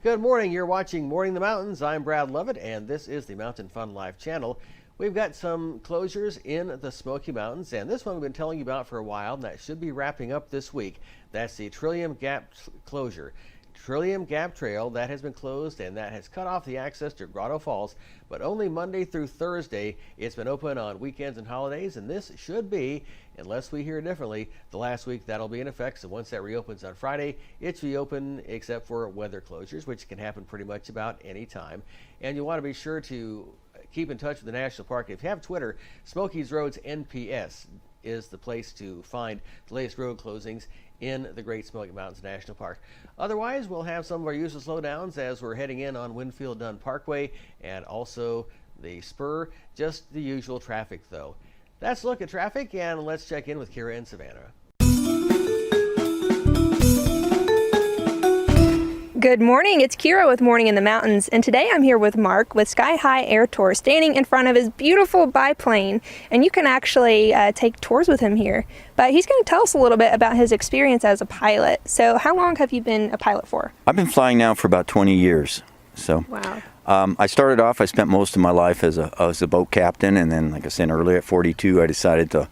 Good morning. You're watching Morning in the Mountains. I'm Brad Lovett, and this is the Mountain Fun Live channel. We've got some closures in the Smoky Mountains, and this one we've been telling you about for a while, and that should be wrapping up this week. That's the Trillium Gap closure. Trillium Gap Trail, that has been closed, and that has cut off the access to Grotto Falls, but only Monday through Thursday. It's been open on weekends and holidays, and this should be, unless we hear differently, the last week that'll be in effect. So once that reopens on Friday, it's reopened except for weather closures, which can happen pretty much about any time. And you want to be sure to keep in touch with the National Park. If you have Twitter, Smokies Roads NPS is the place to find the latest road closings in the Great Smoky Mountains National Park. Otherwise, we'll have some of our usual slowdowns as we're heading in on Winfield Dunn Parkway and also the spur. Just the usual traffic, though. That's a look at traffic, and let's check in with Kira in Savannah. Good morning, it's Kira with Morning in the Mountains, and today I'm here with Mark with Sky High Air Tour, standing in front of his beautiful biplane, and you can actually take tours with him here. But he's going to tell us a little bit about his experience as a pilot. So how long have you been a pilot for? I've been flying now for about 20 years. So wow. I started off, I spent most of my life as a boat captain, and then, like I said earlier, at 42, I decided to,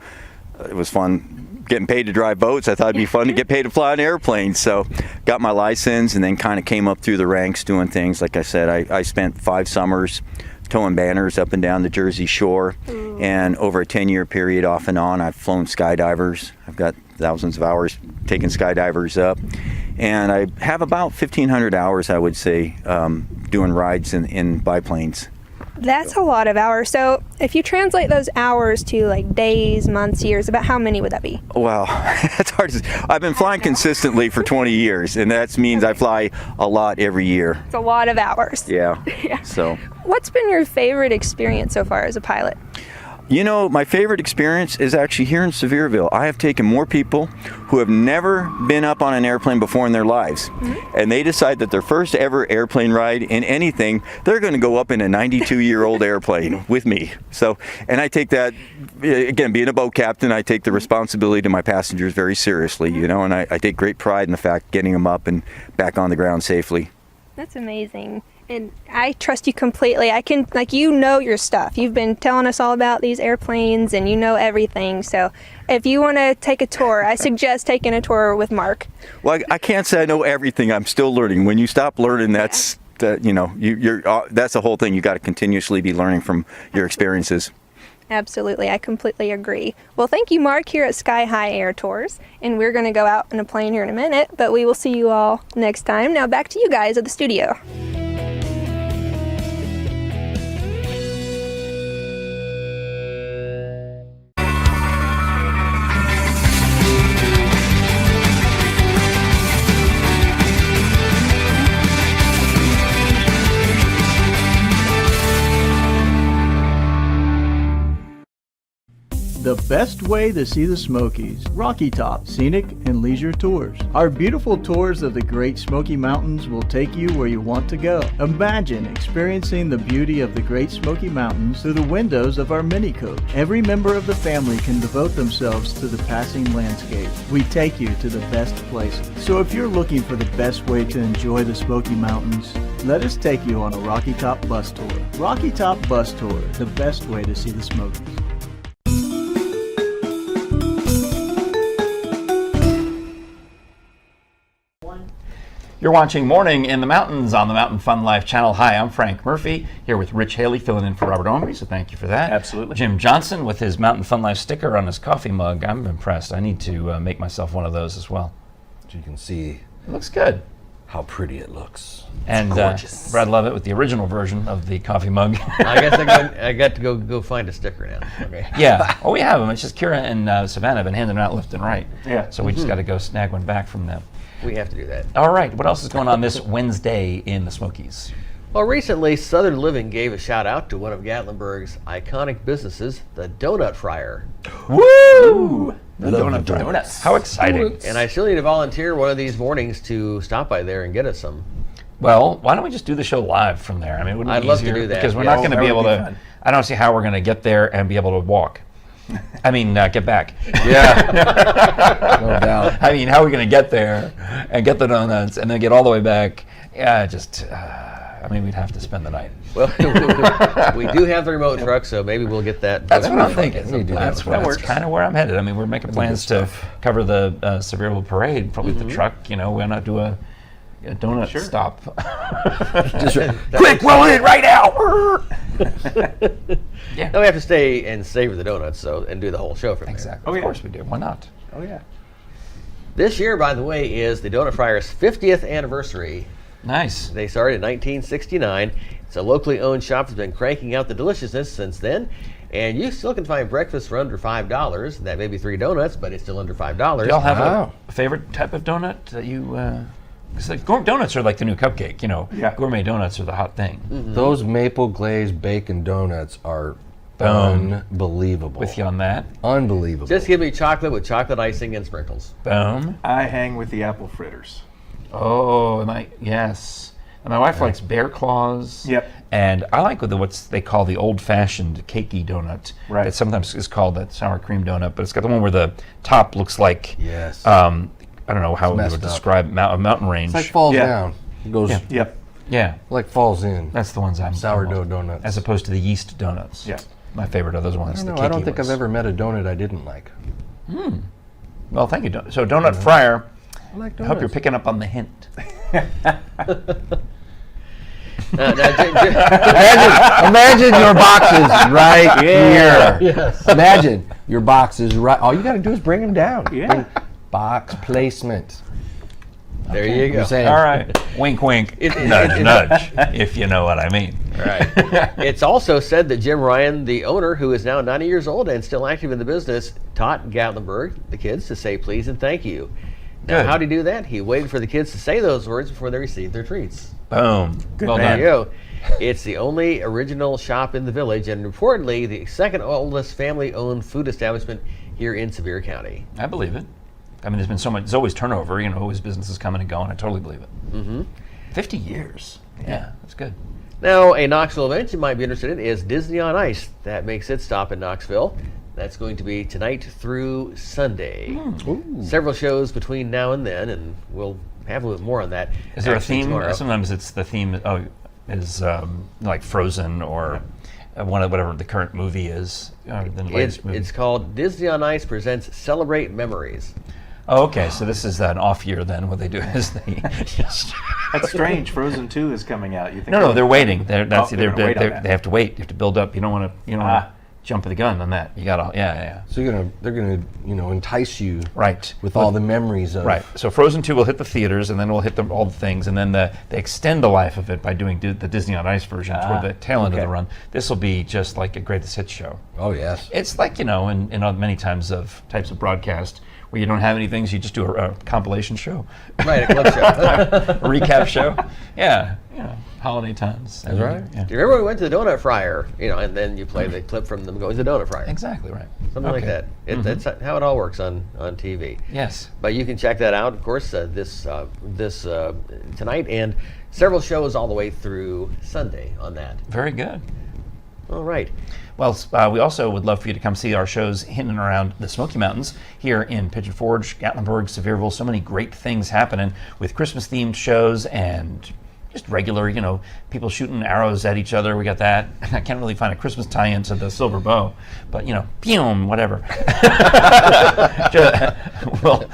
it was fun getting paid to drive boats. I thought it'd be fun to get paid to fly an airplane. So got my license and then kind of came up through the ranks doing things. Like I said, I spent 5 summers towing banners up and down the Jersey Shore. And over a 10-year period off and on, I've flown skydivers. I've got thousands of hours taking skydivers up. And I have about 1,500 hours, I would say, doing rides in biplanes. That's a lot of hours. So if you translate those hours to like days, months, years, about how many would that be? Well, that's hard to say. I've been flying consistently for 20 years, and that means I fly a lot every year. It's a lot of hours. Yeah. Yeah. So, what's been your favorite experience so far as a pilot? you know, my favorite experience is actually here in Sevierville. I have taken more people who have never been up on an airplane before in their lives, and they decide that their first ever airplane ride in anything, they're going to go up in a 92-year-old airplane with me. So, and I take that, again, being a boat captain, I take the responsibility to my passengers very seriously, you know, and I take great pride in the fact getting them up and back on the ground safely. That's amazing. And I trust you completely. I can, like, you know your stuff. You've been telling us all about these airplanes and you know everything. So if you want to take a tour, I suggest taking a tour with Mark. Well, I can't say I know everything. I'm still learning. When you stop learning, that's, you know, that's the whole thing. You got to continuously be learning from your experiences. Absolutely, I completely agree. Well, thank you, Mark, here at Sky High Air Tours. And we're going to go out in a plane here in a minute, but we will see you all next time. Now back to you guys at the studio. The best way to see the Smokies, Rocky Top, Scenic and Leisure Tours. Our beautiful tours of the Great Smoky Mountains will take you where you want to go. Imagine experiencing the beauty of the Great Smoky Mountains through the windows of our mini coach. Every member of the family can devote themselves to the passing landscape. We take you to the best places. So if you're looking for the best way to enjoy the Smoky Mountains, let us take you on a Rocky Top bus tour. Rocky Top Bus Tour, the best way to see the Smokies. You're watching Morning in the Mountains on the Mountain Fun Life channel. Hi, I'm Frank Murphy, here with Rich Haley, filling in for Robert Omri, so thank you for that. Absolutely. Jim Johnson with his Mountain Fun Life sticker on his coffee mug. I'm impressed. I need to make myself one of those as well. So you can see It looks good. how pretty it looks. And gorgeous. Brad Lovett with the original version of the coffee mug. I guess I got to go find a sticker now. Okay. Yeah. Oh, we have them. It's just Kira and Savannah have been handing them out left and right. Yeah. So we just got to go snag one back from them. We have to do that. All right. What else is going on this Wednesday in the Smokies? Well, recently, Southern Living gave a shout out to one of Gatlinburg's iconic businesses, the Donut Fryer. Woo! The Love donuts. How exciting. And I still need to volunteer one of these mornings to stop by there and get us some. Well, why don't we just do the show live from there? I mean, wouldn't it I'd be love to easier? do that, Because we're yeah. not going to be able to. I don't see how we're going to get there and be able to walk. I mean, get back. Yeah. No doubt. I mean, how are we going to get there and get the donuts and then get all the way back Yeah, just, I mean, we'd have to spend the night. Well, we do have the remote truck, so maybe we'll get that. That's what I'm thinking. That's That's kind of where I'm headed. I mean, we're making plans to cover the Sevierville Parade with the truck. You know, why not do a donut stop? Quick, roll it right now! Yeah. Now we have to stay and savor the donuts, and do the whole show from there. Exactly. Of course we do. Why not? Oh yeah. This year, by the way, is the Donut Friar's 50th anniversary. Nice. They started in 1969. It's a locally owned shop that's been cranking out the deliciousness since then. And you still can find breakfast for under $5. That may be 3 donuts, but it's still under $5. Do y'all have a favorite type of donut that you... Because donuts are like the new cupcake, you know. Yeah. Gourmet donuts are the hot thing. Those maple glazed bacon donuts are unbelievable. With you on that. Unbelievable. Just give me chocolate with chocolate icing and sprinkles. Boom. I hang with the apple fritters. Oh, yes. And my wife likes bear claws. Yep. And I like what they call the old-fashioned cakey donut. Right. That sometimes is called that sour cream donut, but it's got the one where the top looks like, Yes. I don't know how we messed would up. describe a mountain range. It's like falls Yeah. down. It goes Yep. Yeah, like falls in. that's the ones I'm Sourdough almost- donuts. As opposed to the yeast donuts. Yeah. My favorite are those ones. I don't the know. I don't cakey think ones. I've ever met a donut I didn't like. Well, thank you. So, Donut Fryer, I like I donuts. hope you're picking up on the hint. Imagine your box is right here. Yes. Imagine your box is right. All you got to do is bring them down. Yeah. Bring box placement. There you go. You're saying, All right. Wink, wink. Nudge, nudge, if you know what I mean. Right. It's also said that Jim Ryan, the owner, who is now 90 years old and still active in the business, taught Gatlinburg, the kids, to say please and thank you. Now, Good. how did he do that? He waited for the kids to say those words before they received their treats. Boom. Well There done. you go. It's the only original shop in the village, and reportedly the second oldest family-owned food establishment here in Sevier County. I believe it. I mean, there's been so much, there's always turnover, you know, always businesses coming and going. I totally believe it. Mm-hmm. 50 years. Yeah, that's good. Now, a Knoxville event you might be interested in is Disney on Ice. That makes its stop in Knoxville. That's going to be tonight through Sunday. Several shows between now and then, and we'll have a little bit more on that. Is there a actually theme? tomorrow. Sometimes it's the theme is like Frozen or whatever the current movie is. The latest movie. It's called Disney on Ice presents Celebrate Memories. Oh, okay. So this is an off year then. What they do is they just That's strange. Frozen 2 is coming out. You think? no, they're waiting. They're gonna wait on that. they have to wait. You have to build up. You don't want to jump the gun on that. You got to yeah. So they're gonna entice you Right. with all the memories of Right. So Frozen 2 will hit the theaters, and then we'll hit all the things, and then they extend the life of it by doing the Disney on Ice version toward the tail end of the run. This will be just like a greatest hits show. Oh yes. It's like, in many types of broadcast where you don't have any things, you just do a compilation show, Right, a clip show. a recap show. Yeah, holiday times. That's right. Yeah. Do you remember when we went to the Donut Fryer, and then you play the clip from them going to the Donut Fryer? Exactly right. Something like Okay. that. That's how it all works on TV. Yes. But you can check that out, of course, this tonight, and several shows all the way through Sunday on that. Very good. All right. Well, we also would love for you to come see our shows in and around the Smoky Mountains here in Pigeon Forge, Gatlinburg, Sevierville. So many great things happening with Christmas-themed shows and just regular, people shooting arrows at each other. We got that. I can't really find a Christmas tie-in to the Silver Bow, but, pew, whatever. Well,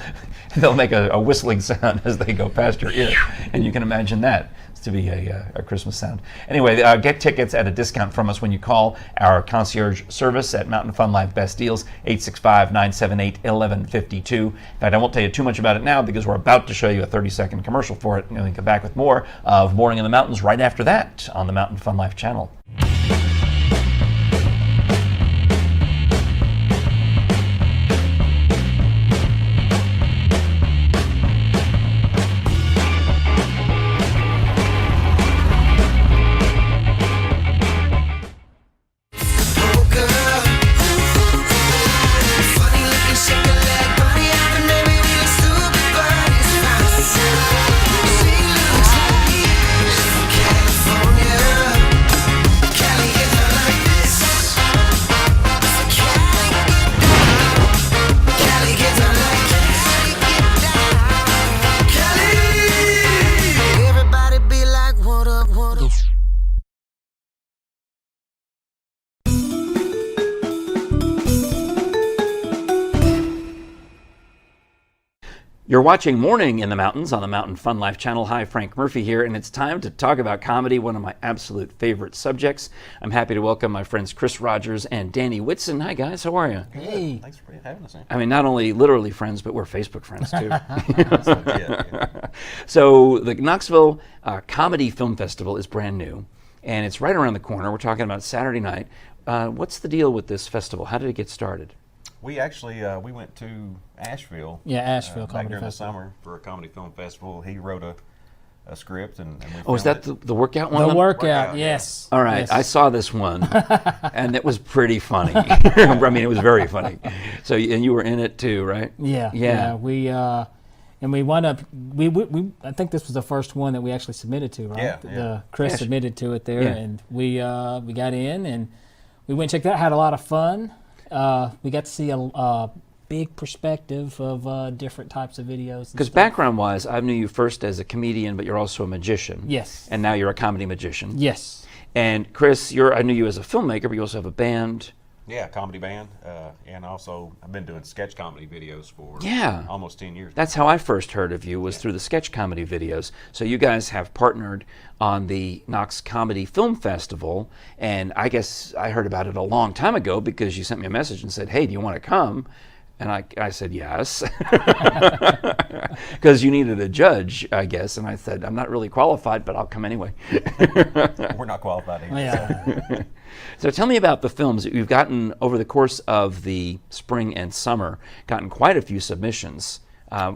they'll make a whistling sound as they go past your ear, and you can imagine that to be a Christmas sound. Anyway, get tickets at a discount from us when you call our concierge service at Mountain Fun Live Best Deals, 865-978-1152. In fact, I won't tell you too much about it now because we're about to show you a 30-second commercial for it, and we'll come back with more of Morning in the Mountains right after that on the Mountain Fun Life channel. California. You're watching Morning in the Mountains on the Mountain Fun Life channel. Hi, Frank Murphy here, and it's time to talk about comedy, one of my absolute favorite subjects. I'm happy to welcome my friends Chris Rogers and Danny Whitson. Hi, guys. How are you? Hey. Thanks for having us in. I mean, not only literally friends, but we're Facebook friends, too. Yeah. So the Knoxville Comedy Film Festival is brand new, and it's right around the corner. We're talking about Saturday night. What's the deal with this festival? How did it get started? We actually we went to Asheville. Yeah, Asheville back Comedy during Festival. the summer for a comedy film festival. He wrote a script and we Oh, is that filmed the workout one? The workout, Workout, yes. All right, Yes. I saw this one, and it was pretty funny. I mean, it was very funny. So, and you were in it too, right? Yeah, Yeah. We and we wound up. We I think this was the first one that we actually submitted to, right? Yeah, The Chris Yes. submitted to it there, Yeah. and we got in and we went and checked it out. Had a lot of fun. We got to see a big perspective of different types of videos. and Because stuff. background-wise, I knew you first as a comedian, but you're also a magician. Yes. And now you're a comedy magician. Yes. And Chris, I knew you as a filmmaker, but you also have a band. Yeah, comedy band, and also I've been doing sketch comedy videos for Yeah. almost 10 years. That's how I first heard of you, was through the sketch comedy videos. So you guys have partnered on the Knox Comedy Film Festival, and I guess I heard about it a long time ago because you sent me a message and said, "Hey, do you want to come?" And I said yes, because you needed a judge, I guess. And I said, "I'm not really qualified, but I'll come anyway." We're not qualified either. Yeah. So tell me about the films. You've gotten, over the course of the spring and summer, gotten quite a few submissions.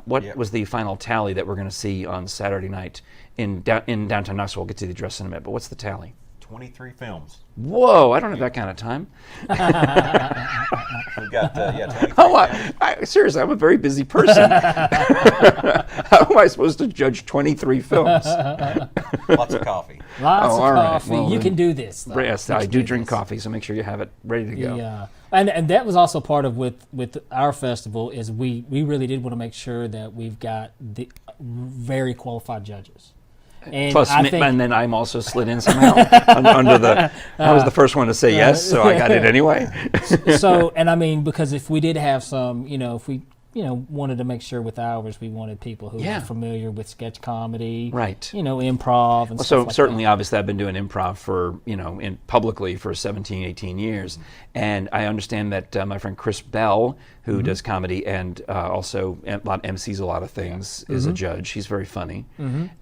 What Yep. was the final tally that we're going to see on Saturday night in downtown Knoxville? We'll get to the address in a minute, but what's the tally? 23 films. Whoa, I don't have that kind of time. We've got 23 Oh, films. seriously, I'm a very busy person. How am I supposed to judge 23 films? Lots of coffee. Lots Oh, of all right. coffee. Well, you then- can do this. Though. Yes, You I can do drink this. coffee, so make sure you have it ready to go. Yeah, and that was also part of with our festival is we really did want to make sure that we've got the very qualified judges. And Plus, I think, and then I'm also slid in somehow under the. I was the first one to say yes, so I got it anyway. so, and I mean, because if we did have some, if we, wanted to make sure with ours, we wanted people who Yeah. were familiar with sketch comedy, Right. Improv and So stuff like certainly, that. obviously, I've been doing improv for, in publicly for 17, 18 years. And I understand that my friend Chris Bell, who does comedy and also MCs a lot of things, is a judge. He's very funny.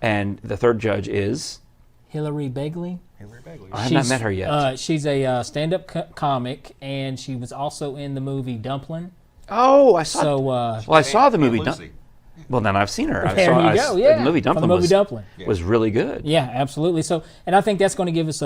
And the third judge is? Hillary Begley. Hillary Bagley. I have not met her yet. She's a stand-up comic, and she was also in the movie Dumpling. Oh, I saw. So, well, I saw the And movie. Lucy. Well, then I've seen her. There you go, yeah. The movie From the Dumpling, movie was, Dumpling. was really good. Yeah, absolutely. So, and I think that's going to give us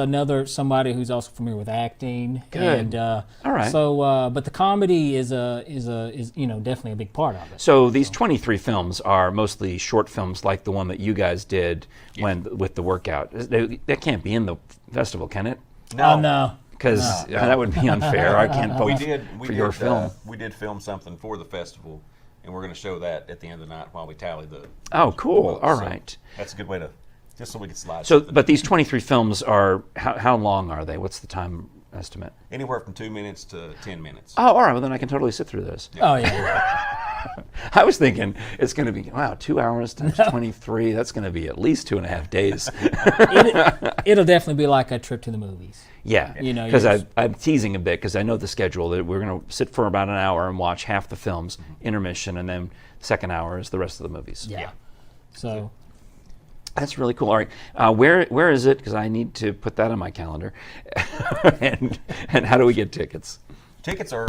somebody who's also familiar with acting. Good. And, All right. So, but the comedy is definitely a big part of it. So these 23 films are mostly short films, like the one that you guys did with the workout. That can't be in the festival, can it? Oh no. Because that would be unfair. I can't vote for your film. We did film something for the festival, and we're going to show that at the end of the night while we tally the. Oh, cool. votes. All So right. That's a good way to, just so we can slide. So, something but in. these 23 films are how long are they? What's the time estimate? Anywhere from 2 minutes to 10 minutes. Oh, all right. Well, then I can totally sit through this. Oh yeah. I was thinking it's going to be 2 hours times 23. That's going to be at least 2.5 days. It'll definitely be like a trip to the movies. Yeah, because I'm teasing a bit because I know the schedule that we're going to sit for about an hour and watch half the films, intermission, and then second hour is the rest of the movies. Yeah. So. That's really cool. All right, where is it? Because I need to put that on my calendar. and how do we get tickets? Tickets are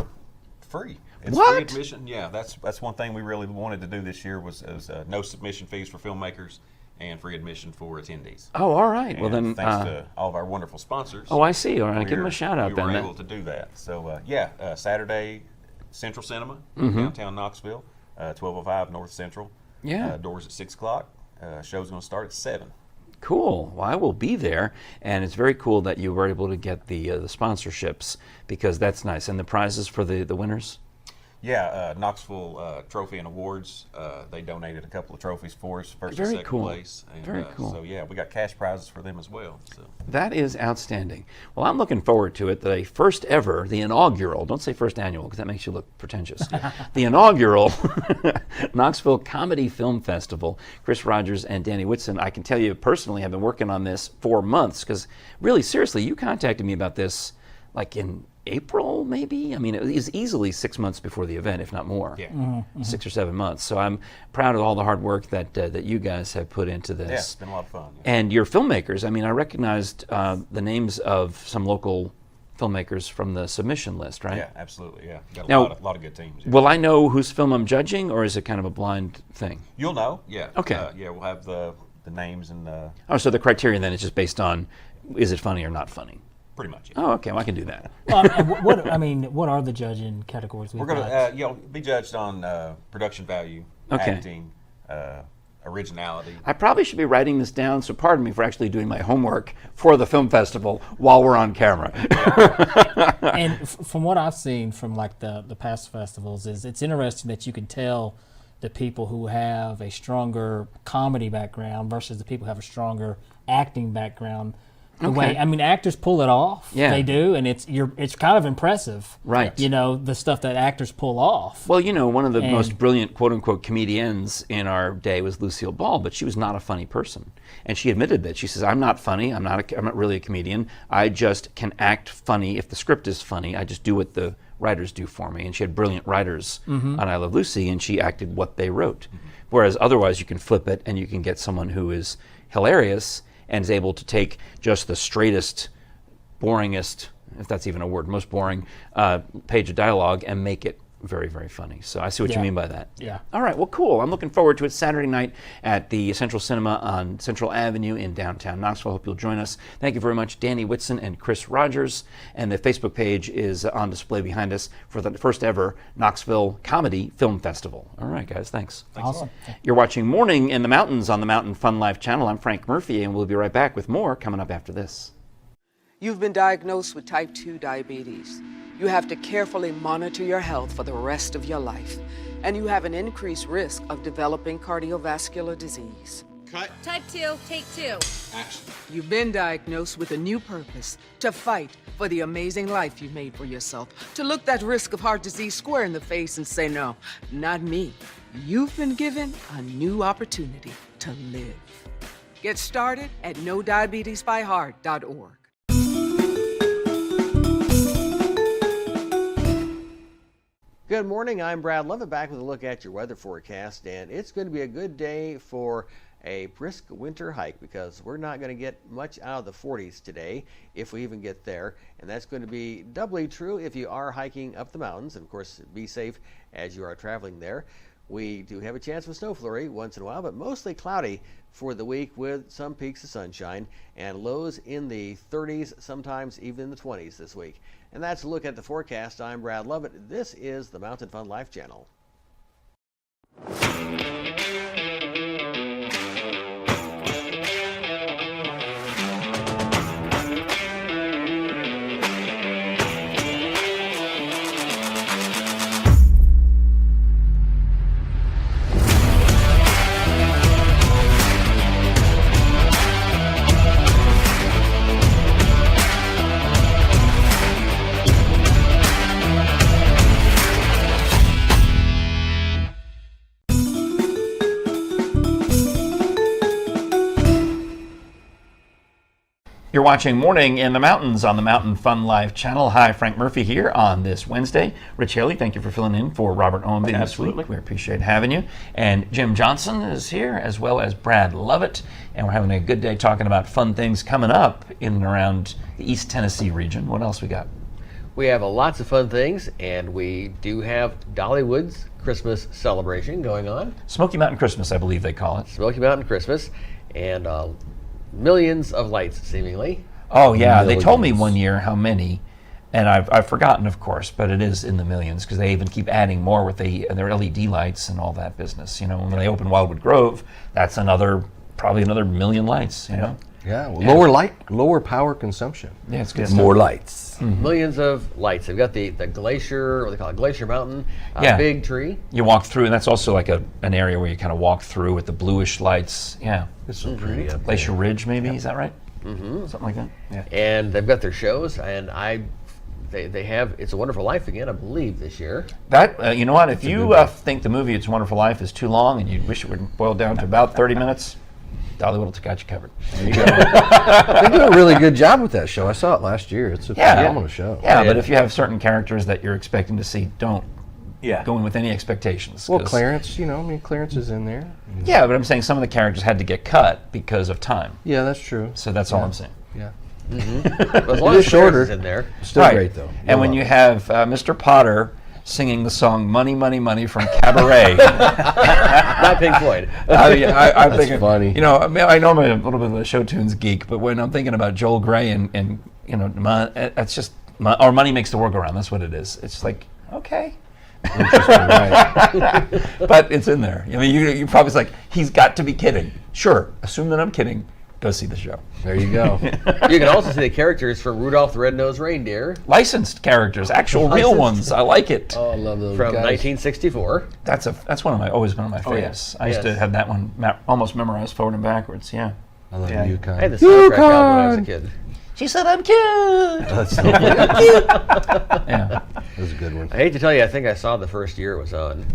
free. It's What? free admission. Yeah, that's one thing we really wanted to do this year was no submission fees for filmmakers and free admission for attendees. Oh, all right. Well, And then. thanks to all of our wonderful sponsors. Oh, I see. All right, give them a shout out we then. were able to do that. So Saturday, Central Cinema, Mm-hmm. downtown Knoxville, 1205 North Central. Yeah. Doors at 6 o'clock. Show's going to start at 7. Cool. Well, I will be there, and it's very cool that you were able to get the sponsorships because that's nice. And the prizes for the winners? Knoxville Trophy and Awards. They donated a couple of trophies for us, first Very and second cool. place. And, Very cool. So yeah, we got cash prizes for them as well. So. That is outstanding. Well, I'm looking forward to it. The first ever, the inaugural, don't say first annual because that makes you look pretentious. The inaugural Knoxville Comedy Film Festival. Chris Rogers and Danny Whitson, I can tell you personally, have been working on this for months because really, seriously, you contacted me about this like in April, maybe? I mean, it was easily 6 months before the event, if not more. Yeah. 6 or 7 months. So I'm proud of all the hard work that you guys have put into this. Yeah, it's been a lot of fun. Yeah. And your filmmakers, I mean, I recognized the names of some local filmmakers from the submission list, right? Yeah, absolutely. Yeah, got a Now, lot of good teams. Yeah. Will I know whose film I'm judging, or is it kind of a blind thing? You'll know. Yeah. Okay. Yeah, we'll have the names and Oh, so the criterion then is just based on, is it funny or not funny? pretty much. Yeah. Oh, okay, well, I can do that. What are the judging categories? We're going to be judged on production value, Okay. acting, originality. I probably should be writing this down, so pardon me for actually doing my homework for the film festival while we're on camera. And from what I've seen from like the past festivals, is it's interesting that you can tell the people who have a stronger comedy background versus the people who have a stronger acting background. The way, I mean, actors pull it off. Yeah. They do, and it's kind of impressive. Right. You know, the stuff that actors pull off. Well, you know, one of the most brilliant quote-unquote comedians in our day was Lucille Ball, but she was not a funny person. And she admitted that. She says, I'm not funny. I'm not really a comedian. I just can act funny. If the script is funny, I just do what the writers do for me. And she had brilliant writers on I Love Lucy, and she acted what they wrote. Whereas otherwise you can flip it and you can get someone who is hilarious and is able to take just the straightest, boringest, if that's even a word, most boring page of dialogue and make it very, very funny. So I see what you mean by that. Yeah. All right, well, cool. I'm looking forward to it Saturday night at the Central Cinema on Central Avenue in downtown Knoxville. Hope you'll join us. Thank you very much, Danny Whitson and Chris Rogers. And the Facebook page is on display behind us for the first ever Knoxville Comedy Film Festival. All right, guys, thanks. Awesome. You're watching Morning in the Mountains on the Mountain Fun Life channel. I'm Frank Murphy, and we'll be right back with more coming up after this. You've been diagnosed with type 2 diabetes. You have to carefully monitor your health for the rest of your life, and you have an increased risk of developing cardiovascular disease. Cut. Type 2, take 2. Action. You've been diagnosed with a new purpose, to fight for the amazing life you've made for yourself, to look that risk of heart disease square in the face and say, no, not me. You've been given a new opportunity to live. Get started at NoDiabetesByHeart.org. Good morning, I'm Brad Lovett, back with a look at your weather forecast, and it's going to be a good day for a brisk winter hike because we're not going to get much out of the 40s today, if we even get there, and that's going to be doubly true if you are hiking up the mountains, and of course be safe as you are traveling there. We do have a chance of a snow flurry once in a while, but mostly cloudy for the week with some peaks of sunshine and lows in the 30s, sometimes even in the 20s this week. And that's a look at the forecast. I'm Brad Lovett. This is the Mountain Fun Life Channel. You're watching Morning in the Mountains on the Mountain Fun Life channel. Hi, Frank Murphy here on this Wednesday. Rich Haley, thank you for filling in for Robert Owenby this week. We appreciate having you. And Jim Johnson is here, as well as Brad Lovett. And we're having a good day talking about fun things coming up in and around the East Tennessee region. What else we got? We have lots of fun things, and we do have Dollywood's Christmas celebration going on. Smoky Mountain Christmas, I believe they call it. Smoky Mountain Christmas, and millions of lights, seemingly. Oh, yeah. They told me one year how many, and I've forgotten, of course, but it is in the millions because they even keep adding more with their LED lights and all that business. You know, when they open Wildwood Grove, that's probably another million lights, you know. Yeah, well, lower power consumption. Yeah, it's good. More lights. Millions of lights. They've got the glacier, what they call it, Glacier Mountain, Yeah. big tree. You walk through, and that's also like an area where you kind of walk through with the bluish lights. Yeah. It's so pretty up there. Glacier Ridge, maybe, is that right? Mm-hmm. Something like that. Yeah. And they've got their shows, and they have It's a Wonderful Life again, I believe, this year. That you know what? If you think the movie It's a Wonderful Life is too long and you wish it would boil down to about 30 minutes, Dollywood's got you covered. There you go. They do a really good job with that show. I saw it last year. It's a phenomenal show. Yeah, but if you have certain characters that you're expecting to see, don't go in with any expectations. Well, Clarence, Clarence is in there. Yeah, but I'm saying some of the characters had to get cut because of time. Yeah, that's true. So that's all I'm saying. Yeah. As long as shorter. Clarence is in there. Still Right. great, though. And when you have Mr. Potter singing the song "Money, Money, Money" from Cabaret, Not Pink Floyd. I'm thinking, funny. You know, I know I'm a little bit of a show tunes geek, but when I'm thinking about Joel Grey and it's just or "Money Makes the World Go Round." That's what it is. It's like, okay. Right. But it's in there. I mean, you probably like, he's got to be kidding. Sure, assume that I'm kidding. Go see the show. There you go. You can also see the characters from Rudolph the Red-Nosed Reindeer Licensed characters, actual real ones. I like it. Oh, I love those from guys. 1964. That's always one of my favorites. I used to have that one almost memorized forward and backwards. Yeah. I love Yukon. I had the soundtrack album when I was a kid. She said I'm cute. That's so Yeah. That was a good one. I hate to tell you, I think I saw the first year it was on.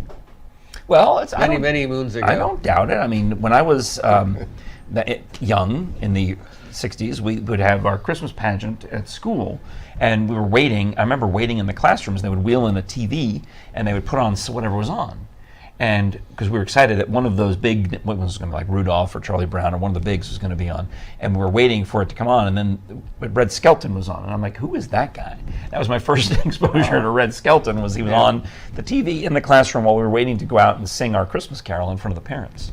Well, it's Many moons ago. I don't doubt it. I mean, when I was young in the 60s, we would have our Christmas pageant at school, and we were waiting. I remember waiting in the classrooms. They would wheel in a TV, and they would put on whatever was on. And because we were excited that one of those big, what was going to be like Rudolph or Charlie Brown or one of the bigs was going to be on, and we were waiting for it to come on, and then Red Skelton was on, and I'm like, who is that guy? That was my first exposure to Red Skelton. He was on the TV in the classroom while we were waiting to go out and sing our Christmas Carol in front of the parents.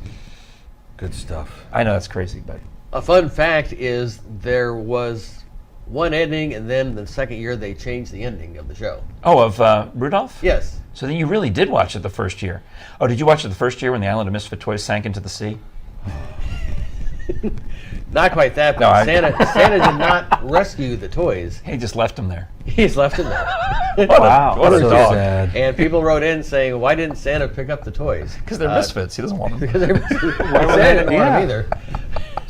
Good stuff. I know that's crazy, but A fun fact is there was one ending, and then the second year they changed the ending of the show. oh, of Rudolph? Yes. So then you really did watch it the first year. Oh, did you watch it the first year when the Island of Misfit Toys sank into the sea? Not quite that, but Santa did not rescue the toys. He just left them there. He's left them there. Wow. What a So dog. sad. And people wrote in saying, why didn't Santa pick up the toys? Because they're misfits. He doesn't want them. Because Santa didn't want them either.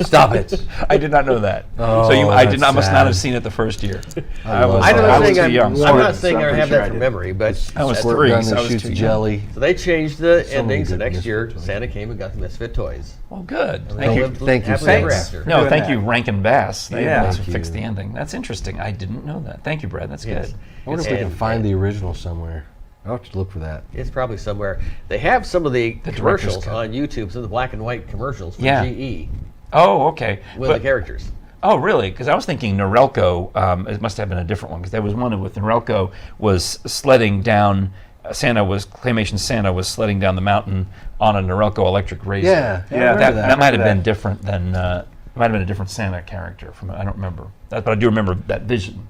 Stop it. I did not know that. Oh, So that's must not sad. have seen it the first year. I was I'm I not was saying too young. I'm not saying I have that from memory, but I was Squirt 3, gun so I that was shoots too young. jelly. so they changed the So many endings. The good next year, Misfit toys. Santa came and got the Misfit toys. Well, good. And Thank they you. lived Thank you, happily ever Santa. after. No, thank you, Rankin Bass. They Yeah. that's Thank what fixed you. the ending. That's interesting. I didn't know that. Thank you, Brad. That's Yes. good. I wonder if we can And- find the original somewhere. I'll have to look for that. It's probably somewhere. They have some of the director's commercials cut. on YouTube, some of the black and white commercials for Yeah. GE Oh, okay. with the characters. Oh, really? Because I was thinking Norelco, it must have been a different one, because there was one with Norelco was sledding down, Claymation Santa was sledding down the mountain on a Norelco electric razor. Yeah, I remember That might have been different than, might have been a different Santa character from I don't remember. But I do remember that vision.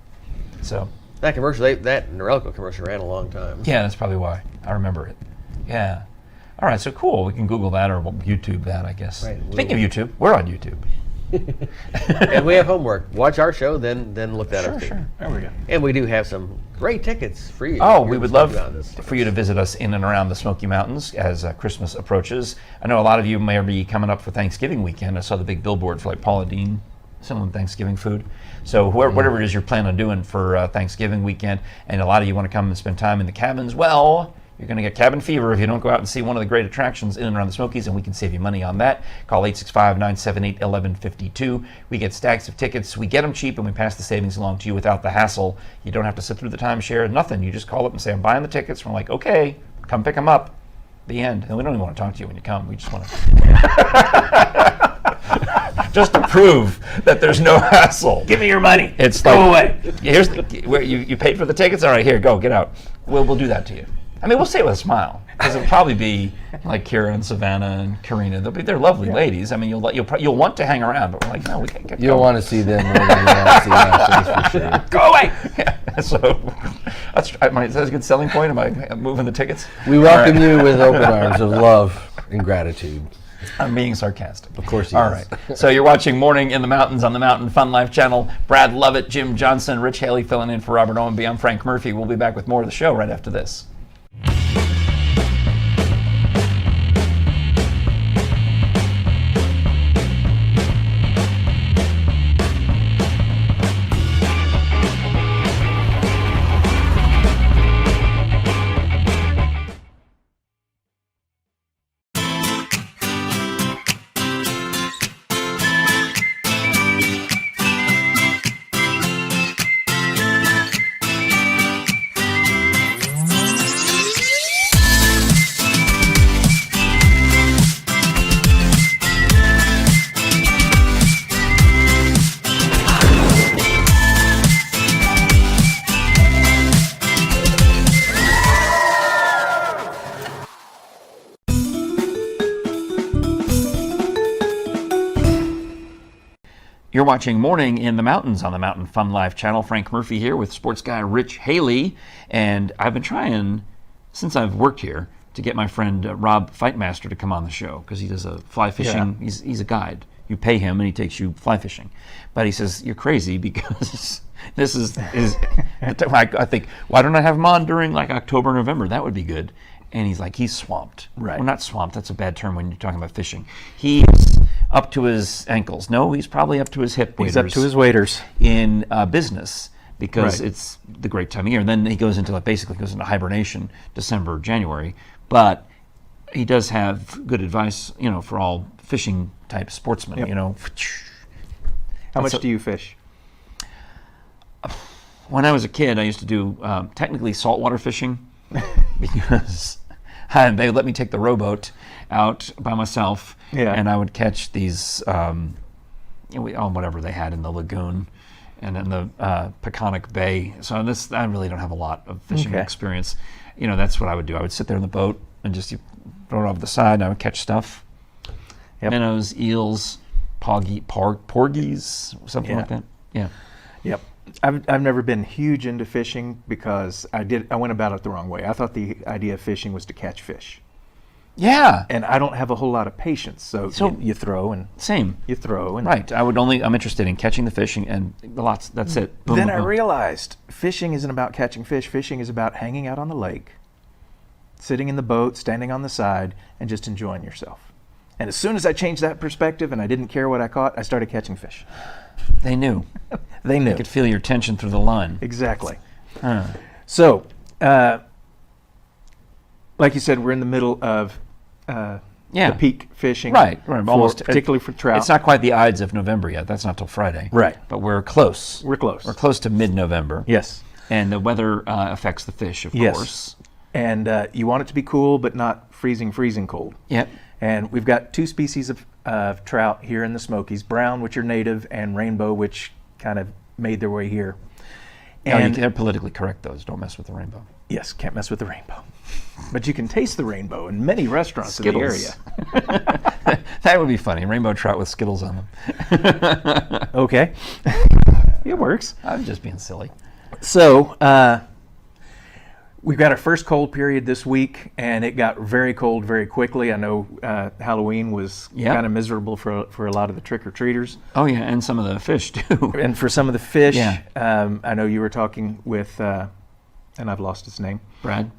So, That commercial, that Norelco commercial ran a long time. yeah, that's probably why. I remember it. Yeah. All right, so cool. We can Google that or we'll YouTube that, I guess. Right, Speaking of YouTube, we're on YouTube. And we have homework. Watch our show, then look that up too. Sure. There we go. And we do have some great tickets for you. Oh, here we in would the Smoky love Mountains. for you to visit us in and around the Smoky Mountains as Christmas approaches. I know a lot of you may be coming up for Thanksgiving weekend. I saw the big billboard for like Paula Deen selling Thanksgiving food. So whatever it is you're planning on doing for Thanksgiving weekend, and a lot of you want to come and spend time in the cabins, well, you're going to get cabin fever if you don't go out and see one of the great attractions in and around the Smokies, and we can save you money on that. Call 865-978-1152. We get stacks of tickets. We get them cheap, and we pass the savings along to you without the hassle. You don't have to sit through the timeshare, nothing. You just call up and say, I'm buying the tickets. We're like, okay, come pick them up. The end. And we don't even want to talk to you when you come. We just want to... just to prove that there's no hassle. Give me your money. It's Go like, away. Here's where you paid for the tickets. All right, here, go, get out. We'll do that to you. I mean, we'll say it with a smile, because it'll probably be like Kira and Savannah and Karina. They're lovely ladies. I mean, you'll want to hang around, but we're like, no, we can't get. You don't want to see them more than you want to see us, that's for sure. Go away. Yeah, so is that a good selling point? Am I moving the tickets? We welcome you with open arms of love and gratitude. I'm being sarcastic. Of course he All is. right. So you're watching Morning in the Mountains on the Mountain Fun Life channel. Brad Lovett, Jim Johnson, Rich Haley filling in for Robert Owenby. I'm Frank Murphy. We'll be back with more of the show right after this. You're watching Morning in the Mountains on the Mountain Fun Life channel. Frank Murphy here with sports guy Rich Haley. And I've been trying, since I've worked here, to get my friend Rob Fightmaster to come on the show because he does a fly fishing. Yeah. He's a guide. You pay him and he takes you fly fishing. But he says, you're crazy because this is I think, why don't I have him on during like October, November? That would be good. And he's like, he's swamped. Right. Well, not swamped. That's a bad term when you're talking about fishing. He's up to his ankles. No, he's probably up to his hip waders. He's up to his waders. In business because Right. it's the great time of year. And then he goes into basically goes into hibernation December, January. But he does have good advice, for all fishing type sportsmen. Yep. How much do you fish? When I was a kid, I used to do technically saltwater fishing because they let me take the rowboat out by myself, and I would catch these, whatever they had in the lagoon and in the Peconic Bay. So I really don't have a lot of fishing experience. That's what I would do. I would sit there in the boat and just throw it off the side. And I would catch stuff, minnows, eels, porgies, something like that. Yeah. Yep. I've never been huge into fishing because I went about it the wrong way. I thought the idea of fishing was to catch fish. Yeah. And I don't have a whole lot of patience. So you throw and you throw and right. I'm interested in catching the fish and lots. That's it. Boom, then boom, I boom. realized fishing isn't about catching fish. Fishing is about hanging out on the lake, sitting in the boat, standing on the side, and just enjoying yourself. And as soon as I changed that perspective and I didn't care what I caught, I started catching fish. They knew. They knew. They could feel your tension through the line. Exactly. Huh. So, like you said, we're in the middle of the peak fishing. Right. Almost. Particularly for trout. It's not quite the Ides of November yet. That's not till Friday. Right. But we're close. We're close. We're close to mid-November. Yes. And the weather affects the fish, of course. And you want it to be cool, but not freezing cold. Yep. And we've got two species of trout here in the Smokies, brown, which are native, and rainbow, which kind of made their way here. And they're politically correct, those. Don't mess with the rainbow. Yes, can't mess with the rainbow. But you can taste the rainbow in many restaurants in the area. That would be funny. Rainbow trout with Skittles on them. Okay. It works. I'm just being silly. So, we've got our first cold period this week, and it got very cold very quickly. I know Halloween was kind of miserable for a lot of the trick-or-treaters. Oh, yeah, and some of the fish, too. And for some of the fish, I know you were talking with, and I've lost his name. Brad.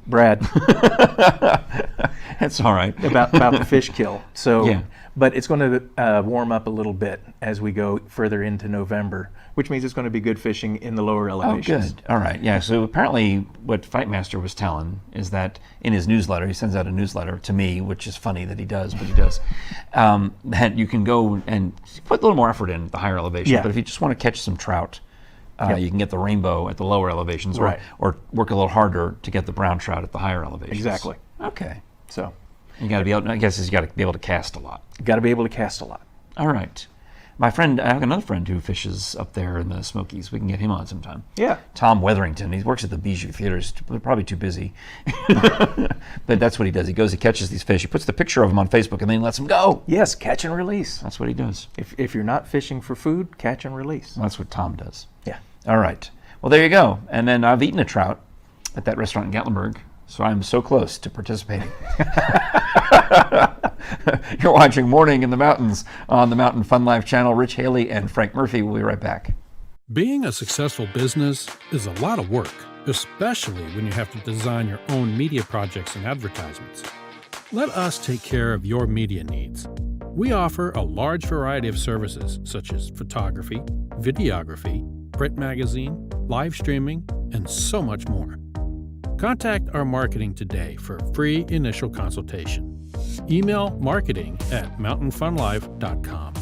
That's all right. About the fish kill. So, but it's going to warm up a little bit as we go further into November, which means it's going to be good fishing in the lower elevations. Oh, good. All right. Yeah. So apparently, what Fightmaster was telling is that in his newsletter, he sends out a newsletter to me, which is funny that he does, but he does. That you can go and put a little more effort in at the higher elevation. Yeah. But if you just want to catch some trout, you can get the rainbow at the lower elevations, or work a little harder to get the brown trout at the higher elevations. Exactly. Okay. So you got to be able. I guess you got to be able to cast a lot. Got to be able to cast a lot. All right. My friend, I have another friend who fishes up there in the Smokies. We can get him on sometime. Yeah. Tom Wetherington. He works at the Bijou Theater. He's probably too busy. But that's what he does. He goes, he catches these fish. He puts the picture of them on Facebook and then he lets them go. Yes, catch and release. That's what he does. If you're not fishing for food, catch and release. That's what Tom does. Yeah. All right. Well, there you go. And then I've eaten a trout at that restaurant in Gatlinburg. So I'm so close to participating. You're watching Morning in the Mountains on the Mountain Fun Life channel. Rich Haley and Frank Murphy will be right back. Being a successful business is a lot of work, especially when you have to design your own media projects and advertisements. Let us take care of your media needs. We offer a large variety of services such as photography, videography, print magazine, live streaming, and so much more. Contact our marketing today for a free initial consultation. Email marketing@mountainfunlife.com.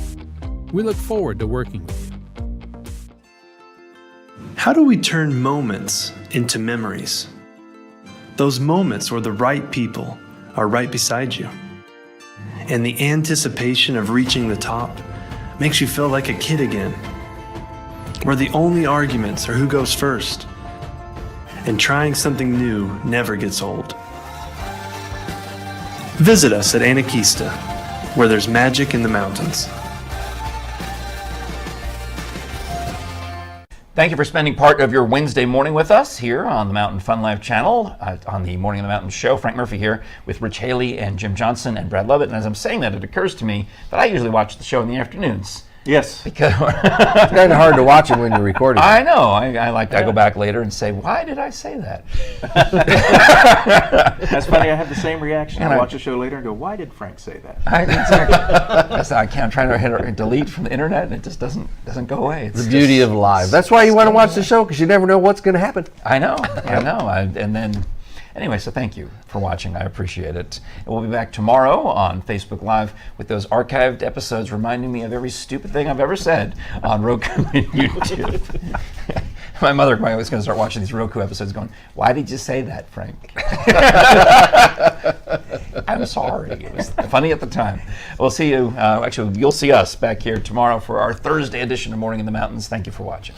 We look forward to working with you. How do we turn moments into memories? Those moments where the right people are right beside you. And the anticipation of reaching the top makes you feel like a kid again. Where the only arguments are who goes first. And trying something new never gets old. Visit us at Anakeesta, where there's magic in the mountains. Thank you for spending part of your Wednesday morning with us here on the Mountain Fun Life channel, on the Morning in the Mountains show. Frank Murphy here with Rich Haley and Jim Johnson and Brad Lovett. And as I'm saying that, it occurs to me that I usually watch the show in the afternoons. Yes. Because It's kind of hard to watch it when you're recording. I know. I go back later and say, why did I say that? That's funny. I have the same reaction. I watch a show later and go, why did Frank say that? Exactly. I can't. I'm trying to hit delete from the internet, and it just doesn't go away. It's the beauty of live. That's why you want to watch the show, because you never know what's going to happen. I know. And then, anyway, so thank you for watching. I appreciate it. And we'll be back tomorrow on Facebook Live with those archived episodes reminding me of every stupid thing I've ever said on Roku and YouTube. My mother was going to start watching these Roku episodes going, why did you say that, Frank? I'm sorry. It was funny at the time. We'll see you, actually, you'll see us back here tomorrow for our Thursday edition of Morning in the Mountains. Thank you for watching.